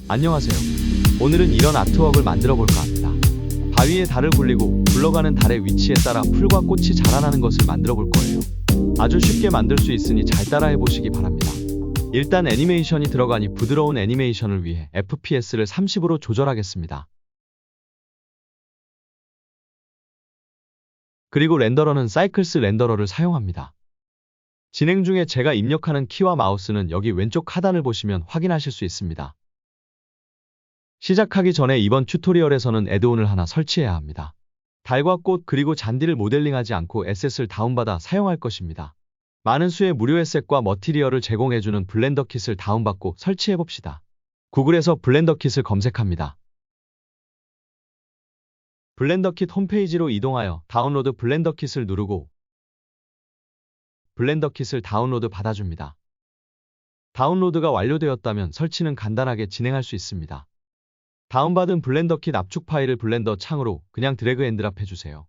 안녕하세요. 오늘은 이런 아트웍을 만들어 볼까 합니다. 바위에 달을 굴리고 굴러가는 달의 위치에 따라 풀과 꽃이 자라나는 것을 만들어 볼 거예요. 아주 쉽게 만들 수 있으니 잘 따라해 보시기 바랍니다. 일단 애니메이션이 들어가니 부드러운 애니메이션을 위해 FPS를 30으로 조절하겠습니다. 그리고 렌더러는 사이클스 렌더러를 사용합니다. 진행 중에 제가 입력하는 키와 마우스는 여기 왼쪽 하단을 보시면 확인하실 수 있습니다. 시작하기 전에 이번 튜토리얼에서는 애드온을 하나 설치해야 합니다. 달과 꽃 그리고 잔디를 모델링하지 않고 에셋을 다운받아 사용할 것입니다. 많은 수의 무료 에셋과 머티리얼을 제공해주는 블렌더 킷을 다운받고 설치해봅시다. 구글에서 블렌더 킷을 검색합니다. 블렌더 킷 홈페이지로 이동하여 다운로드 블렌더 킷을 누르고 블렌더 킷을 다운로드 받아줍니다. 다운로드가 완료되었다면 설치는 간단하게 진행할 수 있습니다. 다운받은 블렌더 킷 압축 파일을 블렌더 창으로 그냥 드래그 앤 드랍 해주세요.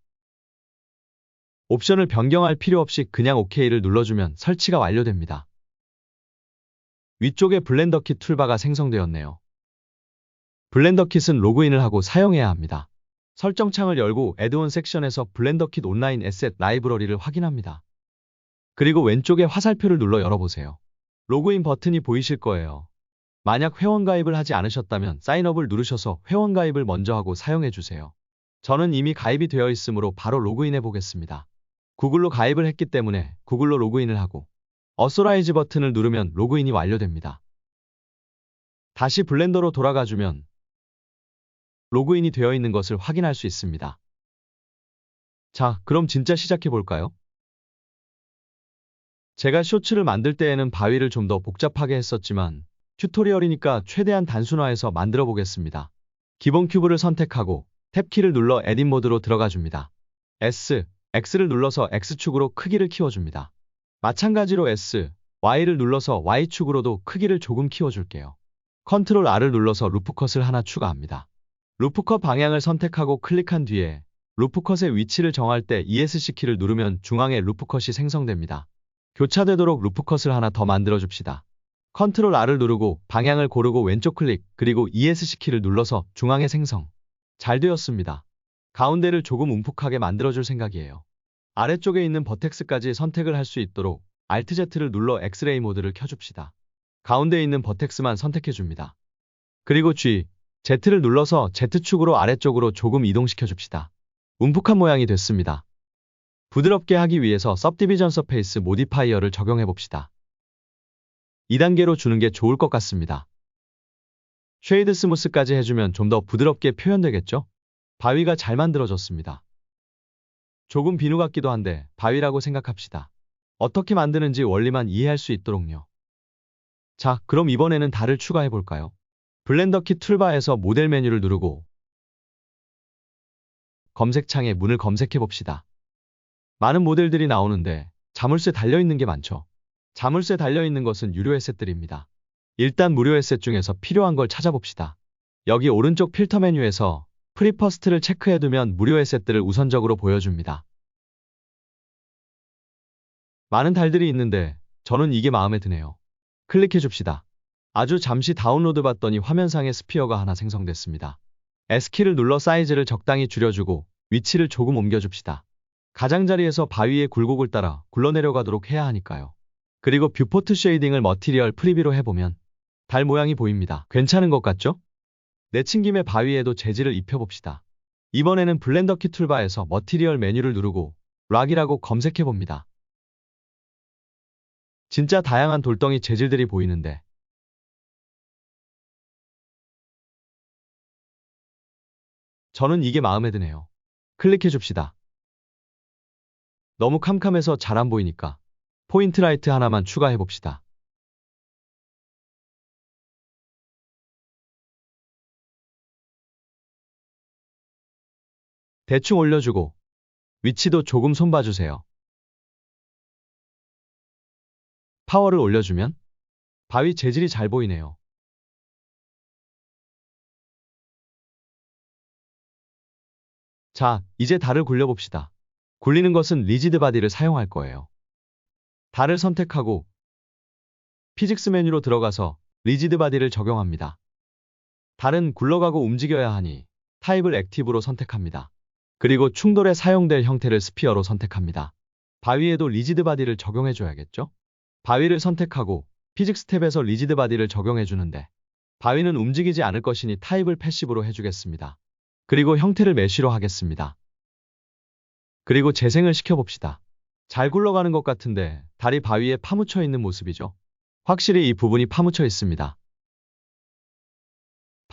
옵션을 변경할 필요 없이 그냥 OK를 눌러주면 설치가 완료됩니다. 위쪽에 블렌더 킷 툴바가 생성되었네요. 블렌더 킷은 로그인을 하고 사용해야 합니다. 설정 창을 열고 애드온 섹션에서 블렌더 킷 온라인 에셋 라이브러리를 확인합니다. 그리고 왼쪽에 화살표를 눌러 열어보세요. 로그인 버튼이 보이실 거예요. 만약 회원가입을 하지 않으셨다면 사인업을 누르셔서 회원가입을 먼저 하고 사용해주세요. 저는 이미 가입이 되어 있으므로 바로 로그인해 보겠습니다. 구글로 가입을 했기 때문에 구글로 로그인을 하고 어소라이즈 버튼을 누르면 로그인이 완료됩니다. 다시 블렌더로 돌아가주면 로그인이 되어 있는 것을 확인할 수 있습니다. 자, 그럼 진짜 시작해 볼까요? 제가 쇼츠를 만들 때에는 바위를 좀 더 복잡하게 했었지만 튜토리얼이니까 최대한 단순화해서 만들어 보겠습니다. 기본 큐브를 선택하고 탭키를 눌러 에딧 모드로 들어가 줍니다. X를 눌러서 X축으로 크기를 키워줍니다. 마찬가지로 Y를 눌러서 Y축으로도 크기를 조금 키워줄게요. 컨트롤 R을 눌러서 루프컷을 하나 추가합니다. 루프컷 방향을 선택하고 클릭한 뒤에 루프컷의 위치를 정할 때 ESC 키를 누르면 중앙에 루프컷이 생성됩니다. 교차되도록 루프컷을 하나 더 만들어 줍시다. 컨트롤 R을 누르고 방향을 고르고 왼쪽 클릭 그리고 ESC 키를 눌러서 중앙에 생성. 잘 되었습니다. 가운데를 조금 움푹하게 만들어줄 생각이에요. 아래쪽에 있는 버텍스까지 선택을 할 수 있도록 Alt-Z를 눌러 엑스레이 모드를 켜줍시다. 가운데에 있는 버텍스만 선택해줍니다. 그리고 Z를 눌러서 Z축으로 아래쪽으로 조금 이동시켜줍시다. 움푹한 모양이 됐습니다. 부드럽게 하기 위해서 Subdivision Surface 모디파이어를 적용해봅시다. 2단계로 주는 게 좋을 것 같습니다. 쉐이드 스무스까지 해주면 좀 더 부드럽게 표현되겠죠? 바위가 잘 만들어졌습니다. 조금 비누 같기도 한데 바위라고 생각합시다. 어떻게 만드는지 원리만 이해할 수 있도록요. 자, 그럼 이번에는 달을 추가해 볼까요? 블렌더 킷 툴바에서 모델 메뉴를 누르고 검색창에 문을 검색해 봅시다. 많은 모델들이 나오는데 자물쇠 달려있는 게 많죠. 자물쇠 달려있는 것은 유료 에셋들입니다. 일단 무료 에셋 중에서 필요한 걸 찾아봅시다. 여기 오른쪽 필터 메뉴에서 프리퍼스트를 체크해두면 무료 에셋들을 우선적으로 보여줍니다. 많은 달들이 있는데 저는 이게 마음에 드네요. 클릭해줍시다. 아주 잠시 다운로드 받더니 화면상에 스피어가 하나 생성됐습니다. S키를 눌러 사이즈를 적당히 줄여주고 위치를 조금 옮겨줍시다. 가장자리에서 바위의 굴곡을 따라 굴러내려가도록 해야 하니까요. 그리고 뷰포트 쉐이딩을 머티리얼 프리뷰로 해보면 달 모양이 보입니다. 괜찮은 것 같죠? 내친 김에 바위에도 재질을 입혀봅시다. 이번에는 블렌더 킷 툴바에서 머티리얼 메뉴를 누르고 락이라고 검색해봅니다. 진짜 다양한 돌덩이 재질들이 보이는데 저는 이게 마음에 드네요. 클릭해줍시다. 너무 캄캄해서 잘 안 보이니까 포인트 라이트 하나만 추가해봅시다. 대충 올려주고 위치도 조금 손봐주세요. 파워를 올려주면 바위 재질이 잘 보이네요. 자, 이제 달을 굴려봅시다. 굴리는 것은 리지드 바디를 사용할 거예요. 달을 선택하고 피직스 메뉴로 들어가서 리지드 바디를 적용합니다. 달은 굴러가고 움직여야 하니 타입을 액티브로 선택합니다. 그리고 충돌에 사용될 형태를 스피어로 선택합니다. 바위에도 리지드 바디를 적용해줘야겠죠? 바위를 선택하고 피직스 탭에서 리지드 바디를 적용해주는데 바위는 움직이지 않을 것이니 타입을 패시브로 해주겠습니다. 그리고 형태를 메쉬로 하겠습니다. 그리고 재생을 시켜봅시다. 잘 굴러가는 것 같은데 달이 바위에 파묻혀 있는 모습이죠. 확실히 이 부분이 파묻혀 있습니다.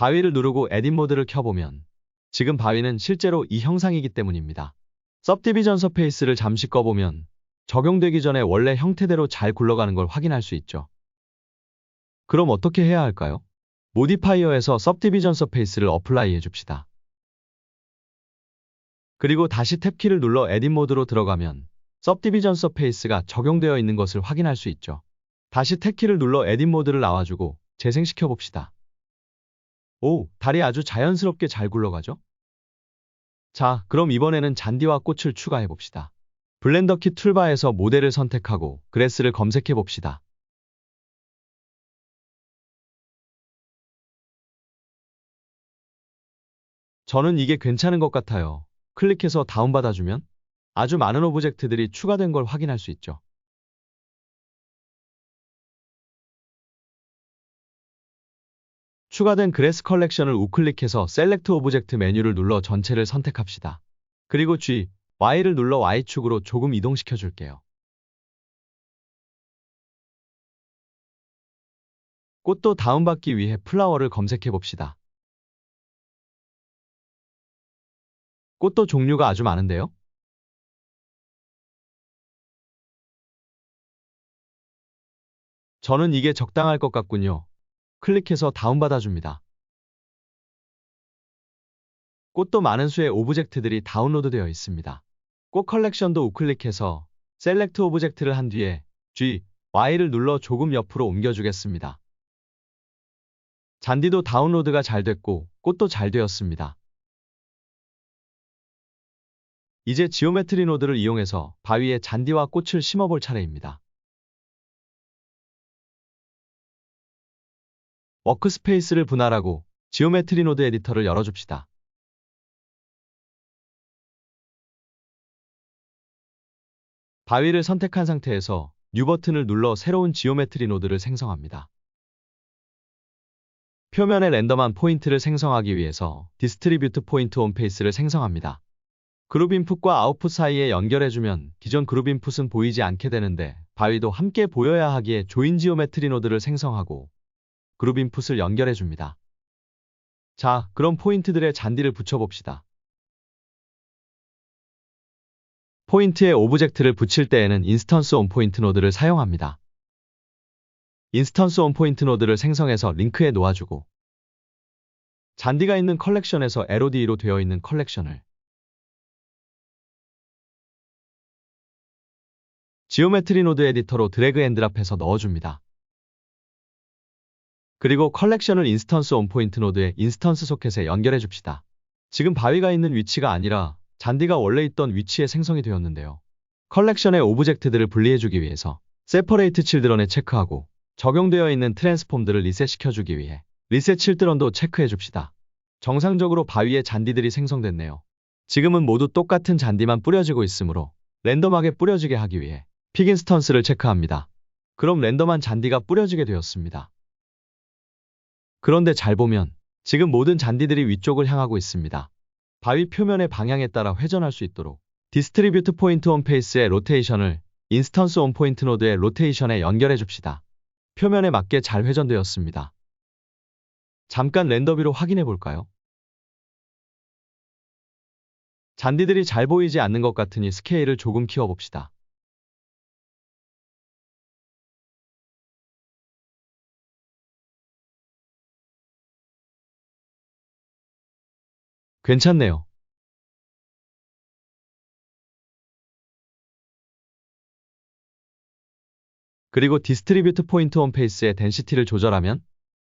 바위를 누르고 에딧 모드를 켜보면 지금 바위는 실제로 이 형상이기 때문입니다. सब디비전 서페이스를 잠시 꺼보면 적용되기 전에 원래 형태대로 잘 굴러가는 걸 확인할 수 있죠. 그럼 어떻게 해야 할까요? 모디파이어에서 सब디비전 서페이스를 어플라이 해줍시다. 그리고 다시 탭키를 눌러 에딧 모드로 들어가면 सब디비전 서페이스가 적용되어 있는 것을 확인할 수 있죠. 다시 탭키를 눌러 에딧 모드를 나와주고 재생시켜 봅시다. 오, 달이 아주 자연스럽게 잘 굴러가죠? 자, 그럼 이번에는 잔디와 꽃을 추가해 봅시다. 블렌더 키 툴바에서 모델을 선택하고 그래스를 검색해 봅시다. 저는 이게 괜찮은 것 같아요. 클릭해서 다운받아주면 아주 많은 오브젝트들이 추가된 걸 확인할 수 있죠. 추가된 그래스 컬렉션을 우클릭해서 셀렉트 오브젝트 메뉴를 눌러 전체를 선택합시다. 그리고 G, Y를 눌러 Y축으로 조금 이동시켜 줄게요. 꽃도 다운받기 위해 플라워를 검색해 봅시다. 꽃도 종류가 아주 많은데요? 저는 이게 적당할 것 같군요. 클릭해서 다운받아줍니다. 꽃도 많은 수의 오브젝트들이 다운로드되어 있습니다. 꽃 컬렉션도 우클릭해서 셀렉트 오브젝트를 한 뒤에 G, Y를 눌러 조금 옆으로 옮겨주겠습니다. 잔디도 다운로드가 잘 됐고 꽃도 잘 되었습니다. 이제 지오메트리 노드를 이용해서 바위에 잔디와 꽃을 심어볼 차례입니다. 워크스페이스를 분할하고 지오메트리 노드 에디터를 열어줍시다. 바위를 선택한 상태에서 뉴 버튼을 눌러 새로운 지오메트리 노드를 생성합니다. 표면에 랜덤한 포인트를 생성하기 위해서 디스트리뷰트 포인트 온페이스를 생성합니다. 그룹 인풋과 아웃풋 사이에 연결해주면 기존 그룹 인풋은 보이지 않게 되는데 바위도 함께 보여야 하기에 조인 지오메트리 노드를 생성하고 그룹 인풋을 연결해줍니다. 자, 그럼 포인트들의 잔디를 붙여봅시다. 포인트에 오브젝트를 붙일 때에는 인스턴스 온 포인트 노드를 사용합니다. 인스턴스 온 포인트 노드를 생성해서 링크에 놓아주고 잔디가 있는 컬렉션에서 LOD로 되어 있는 컬렉션을 지오메트리 노드 에디터로 드래그 앤 드랍해서 넣어줍니다. 그리고 컬렉션을 인스턴스 온 포인트 노드의 인스턴스 소켓에 연결해 줍시다. 지금 바위가 있는 위치가 아니라 잔디가 원래 있던 위치에 생성이 되었는데요. 컬렉션의 오브젝트들을 분리해주기 위해서 세퍼레이트 칠드런에 체크하고 적용되어 있는 트랜스폼들을 리셋시켜주기 위해 리셋 칠드런도 체크해 줍시다. 정상적으로 바위에 잔디들이 생성됐네요. 지금은 모두 똑같은 잔디만 뿌려지고 있으므로 랜덤하게 뿌려지게 하기 위해 픽 인스턴스를 체크합니다. 그럼 랜덤한 잔디가 뿌려지게 되었습니다. 그런데 잘 보면 지금 모든 잔디들이 위쪽을 향하고 있습니다. 바위 표면의 방향에 따라 회전할 수 있도록 디스트리뷰트 포인트 온 페이스의 로테이션을 인스턴스 온 포인트 노드의 로테이션에 연결해 줍시다. 표면에 맞게 잘 회전되었습니다. 잠깐 렌더뷰로 확인해 볼까요? 잔디들이 잘 보이지 않는 것 같으니 스케일을 조금 키워봅시다. 괜찮네요. 그리고 디스트리뷰트 포인트 온 페이스의 덴시티를 조절하면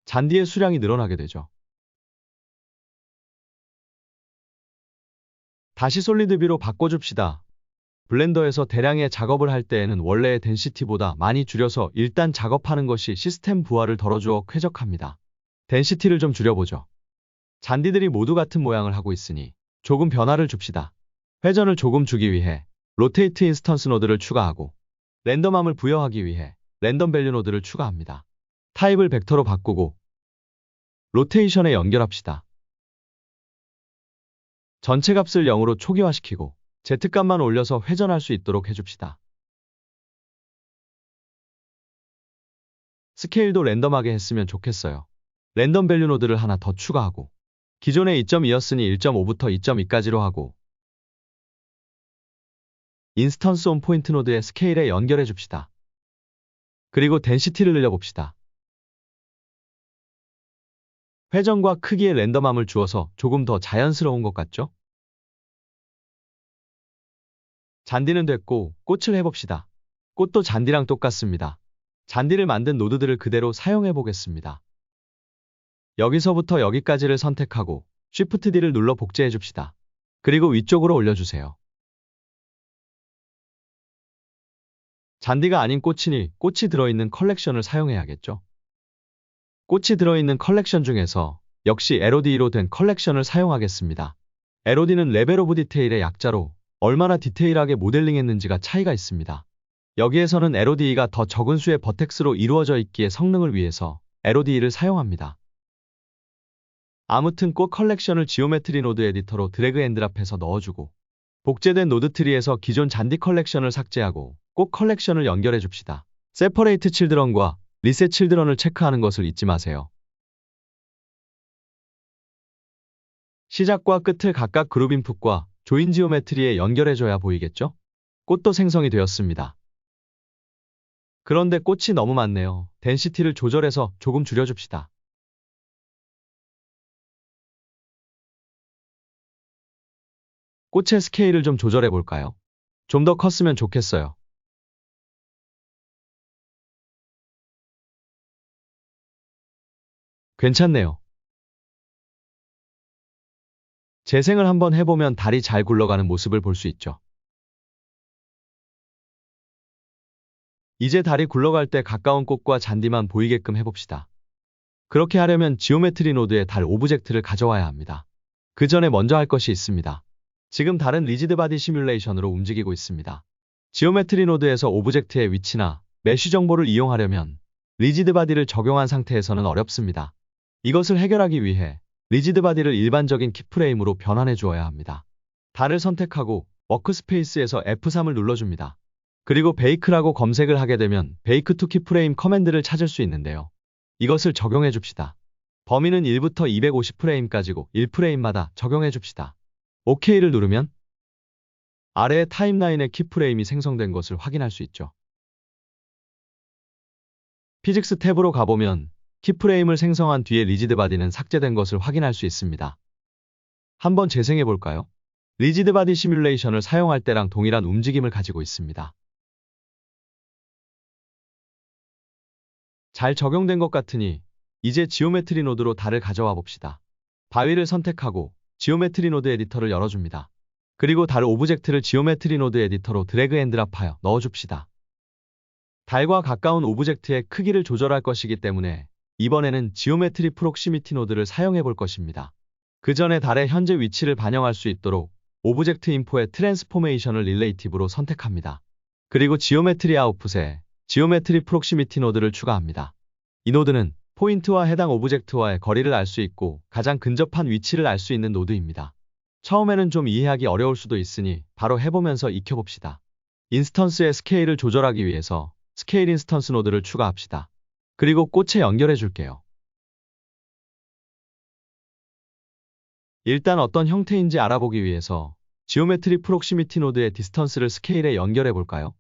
잔디의 수량이 늘어나게 되죠. 다시 솔리드 뷰로 바꿔줍시다. 블렌더에서 대량의 작업을 할 때에는 원래의 덴시티보다 많이 줄여서 일단 작업하는 것이 시스템 부하를 덜어주어 쾌적합니다. 덴시티를 좀 줄여보죠. 잔디들이 모두 같은 모양을 하고 있으니 조금 변화를 줍시다. 회전을 조금 주기 위해 로테이트 인스턴스 노드를 추가하고 랜덤함을 부여하기 위해 랜덤 밸류 노드를 추가합니다. 타입을 벡터로 바꾸고 로테이션에 연결합시다. 전체 값을 0으로 초기화시키고 Z값만 올려서 회전할 수 있도록 해줍시다. 스케일도 랜덤하게 했으면 좋겠어요. 랜덤 밸류 노드를 하나 더 추가하고 기존에 2.2였으니 1.5부터 2.2까지로 하고 인스턴스 온 포인트 노드의 스케일에 연결해 줍시다. 그리고 덴시티를 늘려봅시다. 회전과 크기의 랜덤함을 주어서 조금 더 자연스러운 것 같죠? 잔디는 됐고 꽃을 해봅시다. 꽃도 잔디랑 똑같습니다. 잔디를 만든 노드들을 그대로 사용해 보겠습니다. 여기서부터 여기까지를 선택하고 Shift D를 눌러 복제해 줍시다. 그리고 위쪽으로 올려주세요. 잔디가 아닌 꽃이니 꽃이 들어있는 컬렉션을 사용해야겠죠. 꽃이 들어있는 컬렉션 중에서 역시 LOD로 된 컬렉션을 사용하겠습니다. LOD는 레벨 오브 디테일의 약자로 얼마나 디테일하게 모델링했는지가 차이가 있습니다. 여기에서는 LOD가 더 적은 수의 버텍스로 이루어져 있기에 성능을 위해서 LOD를 사용합니다. 아무튼 꽃 컬렉션을 지오메트리 노드 에디터로 드래그 앤 드랍해서 넣어주고 복제된 노드 트리에서 기존 잔디 컬렉션을 삭제하고 꽃 컬렉션을 연결해 줍시다. 세퍼레이트 칠드런과 리셋 칠드런을 체크하는 것을 잊지 마세요. 시작과 끝을 각각 그룹 인풋과 조인 지오메트리에 연결해줘야 보이겠죠? 꽃도 생성이 되었습니다. 그런데 꽃이 너무 많네요. 덴시티를 조절해서 조금 줄여줍시다. 꽃의 스케일을 좀 조절해 볼까요? 좀 더 컸으면 좋겠어요. 괜찮네요. 재생을 한번 해보면 달이 잘 굴러가는 모습을 볼 수 있죠. 이제 달이 굴러갈 때 가까운 꽃과 잔디만 보이게끔 해봅시다. 그렇게 하려면 지오메트리 노드에 달 오브젝트를 가져와야 합니다. 그 전에 먼저 할 것이 있습니다. 지금 달은 리지드 바디 시뮬레이션으로 움직이고 있습니다. 지오메트리 노드에서 오브젝트의 위치나 메쉬 정보를 이용하려면 리지드 바디를 적용한 상태에서는 어렵습니다. 이것을 해결하기 위해 리지드 바디를 일반적인 키프레임으로 변환해 주어야 합니다. 달을 선택하고 워크스페이스에서 F3을 눌러줍니다. 그리고 베이크라고 검색을 하게 되면 베이크 투 키프레임 커맨드를 찾을 수 있는데요. 이것을 적용해 줍시다. 범위는 1부터 250프레임까지고 1프레임마다 적용해 줍시다. OK를 누르면 아래의 타임라인에 키프레임이 생성된 것을 확인할 수 있죠. 피직스 탭으로 가보면 키프레임을 생성한 뒤에 리지드 바디는 삭제된 것을 확인할 수 있습니다. 한번 재생해 볼까요? 리지드 바디 시뮬레이션을 사용할 때랑 동일한 움직임을 가지고 있습니다. 잘 적용된 것 같으니 이제 지오메트리 노드로 달을 가져와 봅시다. 바위를 선택하고 지오메트리 노드 에디터를 열어줍니다. 그리고 달 오브젝트를 지오메트리 노드 에디터로 드래그 앤 드랍하여 넣어줍시다. 달과 가까운 오브젝트의 크기를 조절할 것이기 때문에 이번에는 지오메트리 프록시미티 노드를 사용해 볼 것입니다. 그 전에 달의 현재 위치를 반영할 수 있도록 오브젝트 인포의 트랜스포메이션을 릴레이티브로 선택합니다. 그리고 지오메트리 아웃풋에 지오메트리 프록시미티 노드를 추가합니다. 이 노드는 포인트와 해당 오브젝트와의 거리를 알 수 있고 가장 근접한 위치를 알 수 있는 노드입니다. 처음에는 좀 이해하기 어려울 수도 있으니 바로 해보면서 익혀봅시다. 인스턴스의 스케일을 조절하기 위해서 스케일 인스턴스 노드를 추가합시다. 그리고 꽃에 연결해 줄게요. 일단 어떤 형태인지 알아보기 위해서 지오메트리 프록시미티 노드의 디스턴스를 스케일에 연결해 볼까요?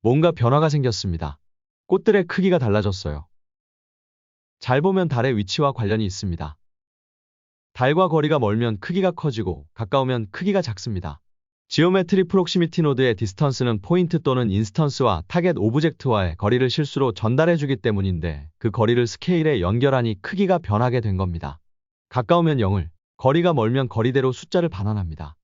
뭔가 변화가 생겼습니다. 꽃들의 크기가 달라졌어요. 잘 보면 달의 위치와 관련이 있습니다. 달과 거리가 멀면 크기가 커지고 가까우면 크기가 작습니다. 지오메트리 프록시미티 노드의 디스턴스는 포인트 또는 인스턴스와 타겟 오브젝트와의 거리를 실수로 전달해주기 때문인데 그 거리를 스케일에 연결하니 크기가 변하게 된 겁니다. 가까우면 0을, 거리가 멀면 거리대로 숫자를 반환합니다.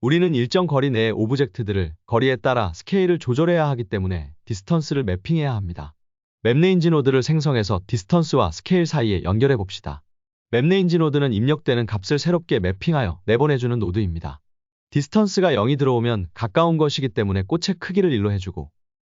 우리는 일정 거리 내의 오브젝트들을 거리에 따라 스케일을 조절해야 하기 때문에 디스턴스를 매핑해야 합니다. 맵레인지 노드를 생성해서 디스턴스와 스케일 사이에 연결해 봅시다. 맵레인지 노드는 입력되는 값을 새롭게 매핑하여 내보내주는 노드입니다. 디스턴스가 0이 들어오면 가까운 것이기 때문에 꽃의 크기를 1로 해주고,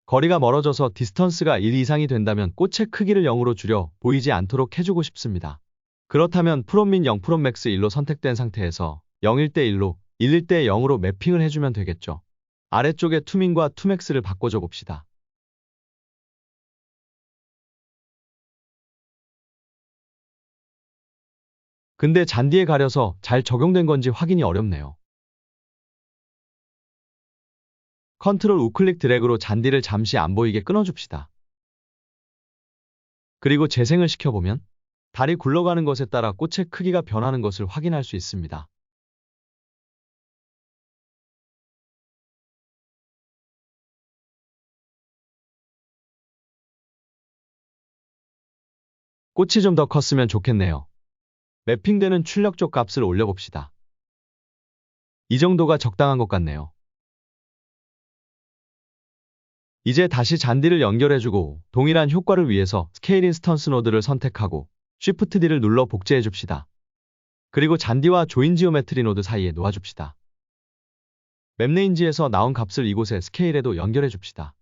거리가 멀어져서 디스턴스가 1 이상이 된다면 꽃의 크기를 0으로 줄여 보이지 않도록 해주고 싶습니다. 그렇다면 프롬민 0 프롬맥스 1로 선택된 상태에서 0일 때 1로, 1일 때 0으로 매핑을 해주면 되겠죠. 아래쪽에 투민과 투맥스를 바꿔줘 봅시다. 근데 잔디에 가려서 잘 적용된 건지 확인이 어렵네요. 컨트롤 우클릭 드래그로 잔디를 잠시 안 보이게 끊어줍시다. 그리고 재생을 시켜보면 달이 굴러가는 것에 따라 꽃의 크기가 변하는 것을 확인할 수 있습니다. 꽃이 좀 더 컸으면 좋겠네요. 매핑되는 출력적 값을 올려봅시다. 이 정도가 적당한 것 같네요. 이제 다시 잔디를 연결해주고 동일한 효과를 위해서 스케일 인스턴스 노드를 선택하고 Shift D를 눌러 복제해줍시다. 그리고 잔디와 조인 지오메트리 노드 사이에 놓아줍시다. 맵레인지에서 나온 값을 이곳에 스케일에도 연결해줍시다.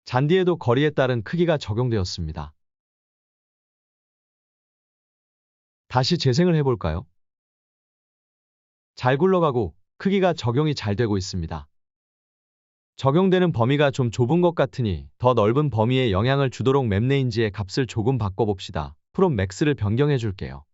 잔디에도 거리에 따른 크기가 적용되었습니다. 다시 재생을 해볼까요? 잘 굴러가고 크기가 적용이 잘 되고 있습니다. 적용되는 범위가 좀 좁은 것 같으니 더 넓은 범위에 영향을 주도록 맵레인지의 값을 조금 바꿔봅시다. 프롬 맥스를 변경해 줄게요.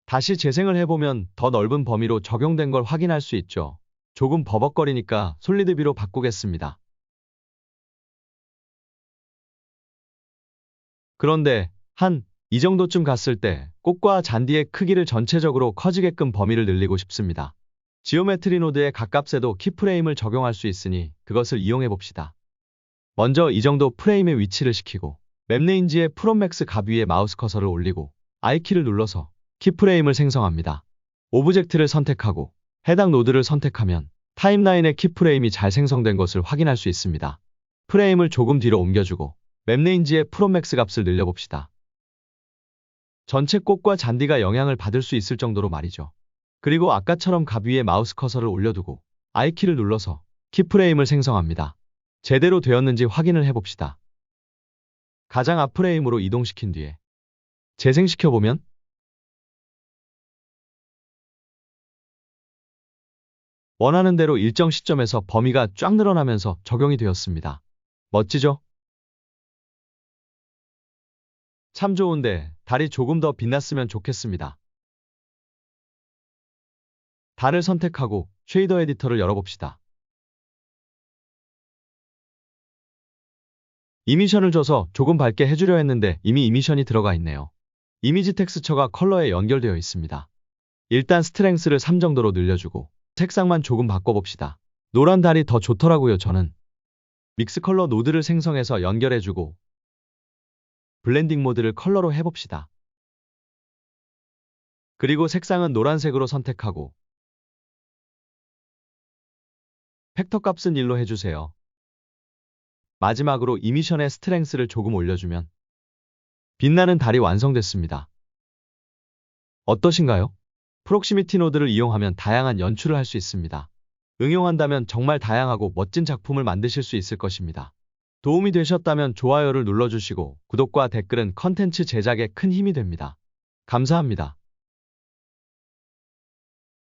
다시 재생을 해보면 더 넓은 범위로 적용된 걸 확인할 수 있죠. 조금 버벅거리니까 솔리드비로 바꾸겠습니다. 그런데 이 정도쯤 갔을 때 꽃과 잔디의 크기를 전체적으로 커지게끔 범위를 늘리고 싶습니다. 지오메트리 노드의 각값에도 키프레임을 적용할 수 있으니 그것을 이용해 봅시다. 먼저 이 정도 프레임의 위치를 시키고 맵레인지의 프롬맥스 값 위에 마우스 커서를 올리고 I키를 눌러서 키프레임을 생성합니다. 오브젝트를 선택하고 해당 노드를 선택하면 타임라인의 키프레임이 잘 생성된 것을 확인할 수 있습니다. 프레임을 조금 뒤로 옮겨주고 맵레인지의 프롬맥스 값을 늘려봅시다. 전체 꽃과 잔디가 영향을 받을 수 있을 정도로 말이죠. 그리고 아까처럼 값 위에 마우스 커서를 올려두고 I키를 눌러서 키프레임을 생성합니다. 제대로 되었는지 확인을 해봅시다. 가장 앞 프레임으로 이동시킨 뒤에 재생시켜보면 원하는 대로 일정 시점에서 범위가 쫙 늘어나면서 적용이 되었습니다. 멋지죠? 참 좋은데 달이 조금 더 빛났으면 좋겠습니다. 달을 선택하고 쉐이더 에디터를 열어봅시다. 이미션을 줘서 조금 밝게 해주려 했는데 이미 이미션이 들어가 있네요. 이미지 텍스처가 컬러에 연결되어 있습니다. 일단 스트렝스를 3 정도로 늘려주고 색상만 조금 바꿔봅시다. 노란 달이 더 좋더라고요, 저는. 믹스 컬러 노드를 생성해서 연결해주고 블렌딩 모드를 컬러로 해봅시다. 그리고 색상은 노란색으로 선택하고 팩터 값은 1로 해주세요. 마지막으로 이미션의 스트렝스를 조금 올려주면 빛나는 달이 완성됐습니다. 어떠신가요? 프록시미티 노드를 이용하면 다양한 연출을 할 수 있습니다. 응용한다면 정말 다양하고 멋진 작품을 만드실 수 있을 것입니다. 도움이 되셨다면 좋아요를 눌러주시고 구독과 댓글은 컨텐츠 제작에 큰 힘이 됩니다. 감사합니다.